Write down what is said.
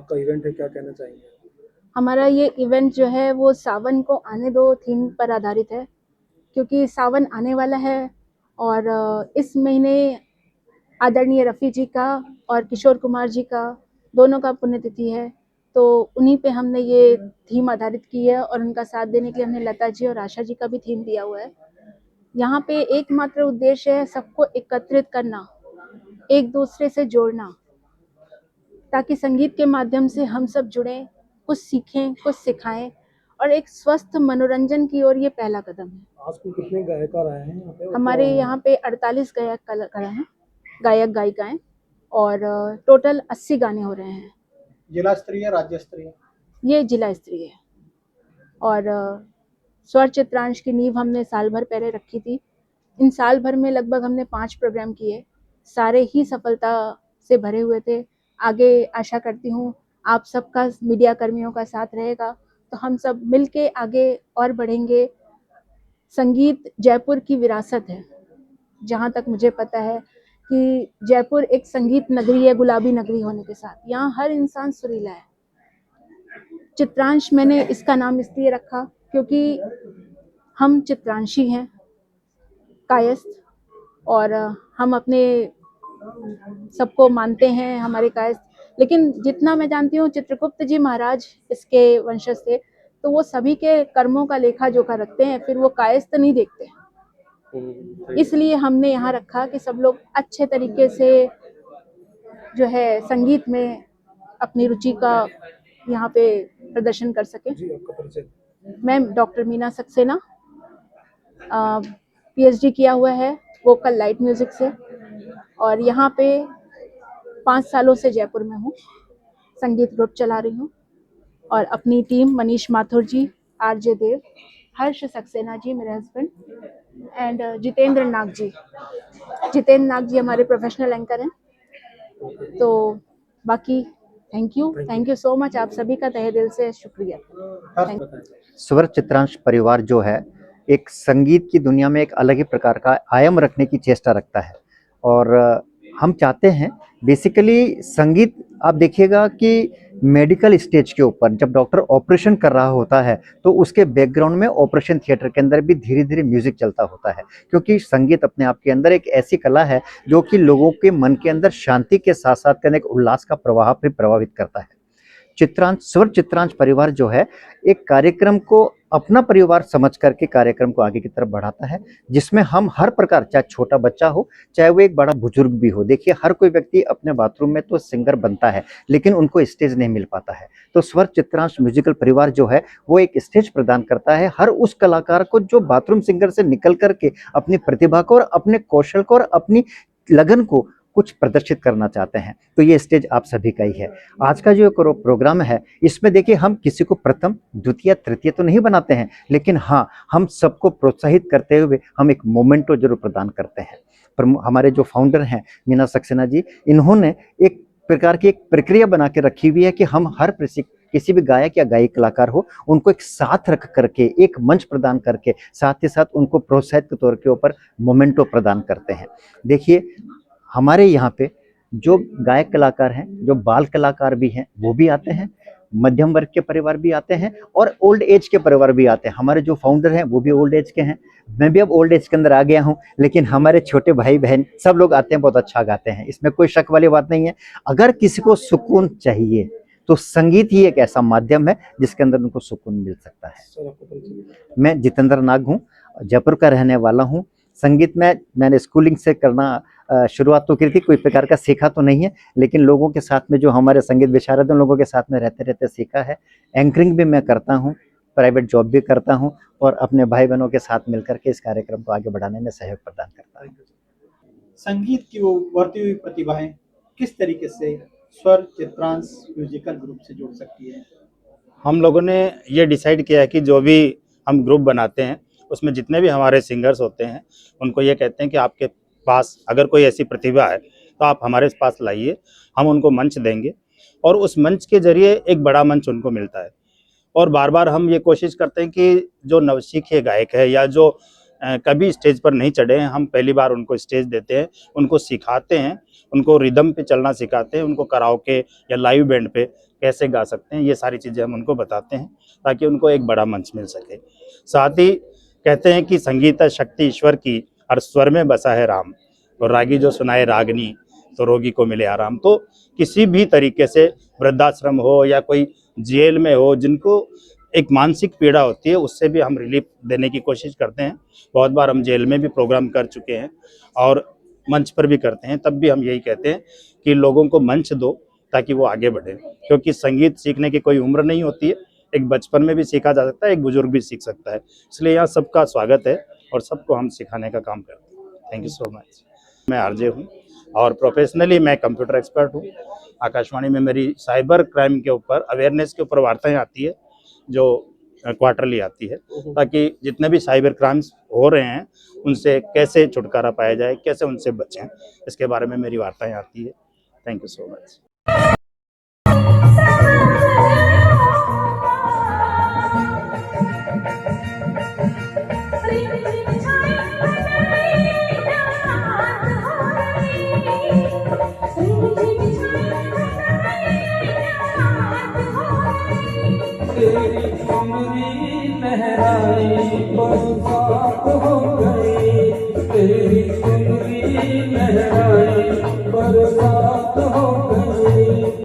आपका इवेंट है, क्या कहना चाहेंगे? हमारा ये इवेंट जो है वो सावन को आने दो थीम पर आधारित है, क्योंकि सावन आने वाला है और इस महीने आदरणीय रफ़ी जी का और किशोर कुमार जी का दोनों का पुण्यतिथि है। तो उन्हीं पे हमने ये थीम आधारित की है और उनका साथ देने के लिए हमने लता जी और आशा जी का भी थीम दिया हुआ है। यहाँ पे एकमात्र उद्देश्य है सबको एकत्रित करना, एक दूसरे से जोड़ना, ताकि संगीत के माध्यम से हम सब जुड़ें, कुछ सीखें, कुछ सिखाएं और एक स्वस्थ मनोरंजन की ओर ये पहला कदम है। आज कुल कितने गायकार आए हैं यहाँ पे और हमारे क्या? यहाँ पे 48 कलाकार हैं, गायक गायिकाएं, और टोटल 80 गाने हो रहे हैं। जिला स्तरीय, राज्य स्तरीय? ये जिला स्तरीय है और स्वर चित्रांश की नींव हमने साल भर पहले रखी थी। इन साल भर में लगभग हमने 5 प्रोग्राम किए, सारे ही सफलता से भरे हुए थे। आगे आशा करती हूँ आप सबका, मीडिया कर्मियों का साथ रहेगा तो हम सब मिलके आगे और बढ़ेंगे। संगीत जयपुर की विरासत है। जहाँ तक मुझे पता है कि जयपुर एक संगीत नगरी है, गुलाबी नगरी होने के साथ यहाँ हर इंसान सुरीला है। चित्रांश मैंने इसका नाम इसलिए रखा क्योंकि हम चित्रांशी हैं, कायस्थ, और हम अपने सबको मानते हैं हमारे कायस्थ। लेकिन जितना मैं जानती हूँ चित्रगुप्त जी महाराज इसके वंशज थे, तो वो सभी के कर्मों का लेखा जोखा रखते हैं, फिर वो कायस्थ नहीं देखते। इसलिए हमने यहाँ रखा कि सब लोग अच्छे तरीके से जो है संगीत में अपनी रुचि का यहाँ पे प्रदर्शन कर सके। जी, आपका परिचय? मैं डॉक्टर मीना सक्सेना, पीएचडी किया हुआ है वोकल लाइट म्यूजिक से, और यहाँ पे 5 सालों से जयपुर में हूँ, संगीत ग्रुप चला रही हूँ। और अपनी टीम मनीष माथुर जी, आरजे देव, हर्ष सक्सेना जी मेरे हस्बैंड, एंड जितेंद्र नाग जी। जितेंद्र नाग जी हमारे प्रोफेशनल एंकर हैं। तो बाकी थैंक यू सो मच, आप सभी का तहे दिल से शुक्रिया। स्वर चित्रांश परिवार जो है एक संगीत की दुनिया में एक अलग ही प्रकार का आयाम रखने की चेष्टा रखता है और हम चाहते हैं बेसिकली संगीत, आप देखिएगा कि मेडिकल स्टेज के ऊपर जब डॉक्टर ऑपरेशन कर रहा होता है तो उसके बैकग्राउंड में ऑपरेशन थिएटर के अंदर भी धीरे धीरे म्यूजिक चलता होता है, क्योंकि संगीत अपने आप के अंदर एक ऐसी कला है जो कि लोगों के मन के अंदर शांति के साथ साथ एक उल्लास का प्रवाह भी प्रभावित करता है। चित्रांश, स्वर चित्रांश परिवार जो है एक कार्यक्रम को अपना परिवार समझ करके कार्यक्रम को आगे की तरफ बढ़ाता है, जिसमें हम हर प्रकार, चाहे छोटा बच्चा हो चाहे वो एक बड़ा बुजुर्ग भी हो। देखिए हर कोई व्यक्ति अपने बाथरूम में तो सिंगर बनता है लेकिन उनको स्टेज नहीं मिल पाता है, तो स्वर चित्रांश म्यूजिकल परिवार जो है वो एक स्टेज प्रदान करता है हर उस कलाकार को जो बाथरूम सिंगर से निकल करके अपनी प्रतिभा को और अपने कौशल को और अपनी लगन को कुछ प्रदर्शित करना चाहते हैं। तो ये स्टेज आप सभी का ही है। आज का जो प्रोग्राम है इसमें देखिए हम किसी को प्रथम द्वितीय तृतीय तो नहीं बनाते हैं, लेकिन हाँ हम सबको प्रोत्साहित करते हुए हम एक मोमेंटो जरूर प्रदान करते हैं। पर हमारे जो फाउंडर हैं मीना सक्सेना जी, इन्होंने एक प्रकार की एक प्रक्रिया बना के रखी हुई है कि हम हर किसी भी गायक या गायक कलाकार हो उनको एक साथ रख करके एक मंच प्रदान करके साथ ही साथ उनको प्रोत्साहित के तौर के ऊपर मोमेंटो प्रदान करते हैं। देखिए हमारे यहाँ पे जो गायक कलाकार हैं, जो बाल कलाकार भी हैं वो भी आते हैं, मध्यम वर्ग के परिवार भी आते हैं और ओल्ड एज के परिवार भी आते हैं। हमारे जो फाउंडर हैं वो भी ओल्ड एज के हैं, मैं भी अब ओल्ड एज के अंदर आ गया हूं, लेकिन हमारे छोटे भाई बहन सब लोग आते हैं, बहुत अच्छा गाते हैं, इसमें कोई शक वाली बात नहीं है। अगर किसी को सुकून चाहिए तो संगीत ही एक ऐसा माध्यम है जिसके अंदर उनको सुकून मिल सकता है। मैं जितेंद्र नाग हूँ, जयपुर का रहने वाला हूँ। संगीत में मैंने स्कूलिंग से करना शुरुआत तो की थी, कोई प्रकार का सीखा तो नहीं है, लेकिन लोगों के साथ में जो हमारे संगीत विशारद उन लोगों के साथ में रहते रहते सीखा है। एंकरिंग भी मैं करता हूँ, प्राइवेट जॉब भी करता हूँ और अपने भाई बहनों के साथ मिलकर के इस कार्यक्रम को आगे बढ़ाने में सहयोग प्रदान करता हूँ। संगीत की वो बढ़ती हुई प्रतिभाएं किस तरीके से स्वर चित्रांश म्यूजिकल ग्रुप से जुड़ सकती है? हम लोगों ने ये डिसाइड किया है कि जो भी हम ग्रुप बनाते हैं उसमें जितने भी हमारे सिंगर्स होते हैं उनको ये कहते हैं कि आपके पास अगर कोई ऐसी प्रतिभा है तो आप हमारे पास लाइए, हम उनको मंच देंगे और उस मंच के जरिए एक बड़ा मंच उनको मिलता है। और बार बार हम ये कोशिश करते हैं कि जो नवसीखिए गायक है या जो कभी स्टेज पर नहीं चढ़े हैं, हम पहली बार उनको स्टेज देते हैं, उनको सिखाते हैं, उनको रिदम पे चलना सिखाते हैं, उनको कराओके या लाइव बैंड पे कैसे गा सकते हैं, ये सारी चीज़ें हम उनको बताते हैं ताकि उनको एक बड़ा मंच मिल सके। साथ ही कहते हैं कि संगीत है शक्ति ईश्वर की, हर स्वर में बसा है राम, और रागी जो सुनाए रागनी तो रोगी को मिले आराम। तो किसी भी तरीके से वृद्धाश्रम हो या कोई जेल में हो, जिनको एक मानसिक पीड़ा होती है, उससे भी हम रिलीफ देने की कोशिश करते हैं। बहुत बार हम जेल में भी प्रोग्राम कर चुके हैं और मंच पर भी करते हैं, तब भी हम यही कहते हैं कि लोगों को मंच दो ताकि वो आगे बढ़े, क्योंकि संगीत सीखने की कोई उम्र नहीं होती है। एक बचपन में भी सीखा जा सकता है, एक बुजुर्ग भी सीख सकता है, इसलिए यहाँ सबका स्वागत है और सबको हम सिखाने का काम करते हैं। Thank you so much. मैं आरजे हूँ और प्रोफेशनली मैं कंप्यूटर एक्सपर्ट हूँ। आकाशवाणी में मेरी साइबर क्राइम के ऊपर, अवेयरनेस के ऊपर वार्ताएं आती है जो क्वार्टरली आती है, ताकि जितने भी साइबर क्राइम्स हो रहे हैं उनसे कैसे छुटकारा पाया जाए, कैसे उनसे बचें, इसके बारे में मेरी वार्ताएं आती है। Thank you so much. तेरी कमरी लहराई बरसात हो गई, तेरी कमरी लहराई बरसात हो